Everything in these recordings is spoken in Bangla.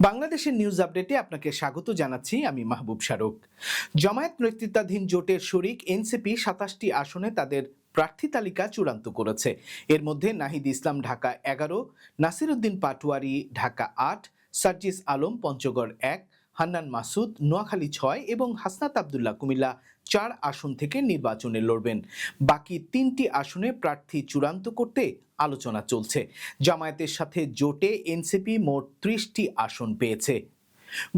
বাংলাদেশের নিউজ আপডেটে আপনাকে স্বাগত জানাচ্ছি। আমি মাহবুব শাহরুখ। জামায়াত নেতৃত্বাধীন জোটের শরিক এনসিপি ২৭টি আসনে তাদের প্রার্থী তালিকা চূড়ান্ত করেছে। এর মধ্যে নাহিদ ইসলাম ঢাকা ১১, নাসিরউদ্দিন পাটোয়ারি ঢাকা ৮, সার্জিস আলম পঞ্চগড় ১, হান্নান মাসুদ নোয়াখালী ৬ এবং হাসনাত আবদুল্লাহ কুমিল্লা ৪ আসন থেকে নির্বাচনে লড়বেন। বাকি ৩টি আসনে প্রার্থী চূড়ান্ত করতে আলোচনা চলছে। জামায়াতের সাথে জোটে এনসিপি মোট ৩০টি আসন পেয়েছে।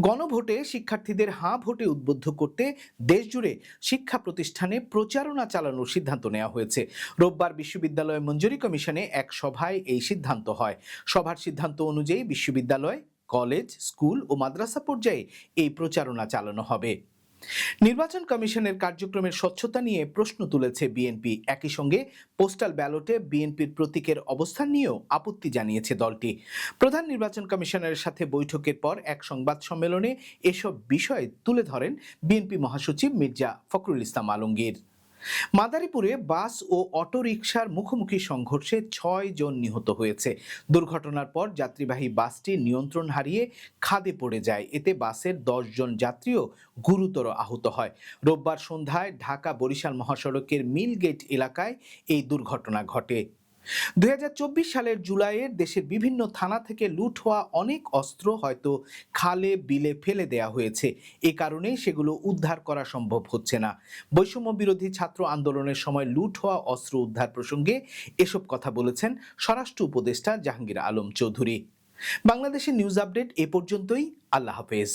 গণভোটে শিক্ষার্থীদের হাঁ ভোটে উদ্বুদ্ধ করতে দেশজুড়ে শিক্ষা প্রতিষ্ঠানে প্রচারণা চালানোর সিদ্ধান্ত নেওয়া হয়েছে। রোববার বিশ্ববিদ্যালয় মঞ্জুরি কমিশনে এক সভায় এই সিদ্ধান্ত হয়। সভার সিদ্ধান্ত অনুযায়ী বিশ্ববিদ্যালয়, কলেজ, স্কুল ও মাদ্রাসা পর্যায়ে এই প্রচারণা চালানো হবে। নির্বাচন কমিশনের কার্যক্রমের স্বচ্ছতা নিয়ে প্রশ্ন তুলেছে বিএনপি। একই সঙ্গে পোস্টাল ব্যালটে বিএনপির প্রতীকের অবস্থান নিয়েও আপত্তি জানিয়েছে দলটি। প্রধান নির্বাচন কমিশনারের সাথে বৈঠকের পর এক সংবাদ সম্মেলনে এসব বিষয় তুলে ধরেন বিএনপি মহাসচিব মির্জা ফখরুল ইসলাম আলমগীর। মাদারীপুরে বাস ও অটোরিকশার মুখোমুখি সংঘর্ষে ৬ জন নিহত হয়েছে। দুর্ঘটনার পর যাত্রীবাহী বাসটি নিয়ন্ত্রণ হারিয়ে খাদে পড়ে যায়। এতে বাসের ১০ জন যাত্রীও গুরুতর আহত হয়। রোববার সন্ধ্যায় ঢাকা বরিশাল মহাসড়কের মিলগেট এলাকায় এই দুর্ঘটনা ঘটে। ২০২৪ সালের জুলাইয়ে দেশের বিভিন্ন থানা থেকে লুট হওয়া অনেক অস্ত্র হয়তো খালে বিলে ফেলে দেয়া হয়েছে। এ কারণেই সেগুলো উদ্ধার করা সম্ভব হচ্ছে না। বৈষম্য বিরোধী ছাত্র আন্দোলনের সময় লুট হওয়া অস্ত্র উদ্ধার প্রসঙ্গে এসব কথা বলেছেন স্বরাষ্ট্র উপদেষ্টা জাহাঙ্গীর আলম চৌধুরী। বাংলাদেশের নিউজ আপডেট এ পর্যন্তই। আল্লাহ হাফেজ।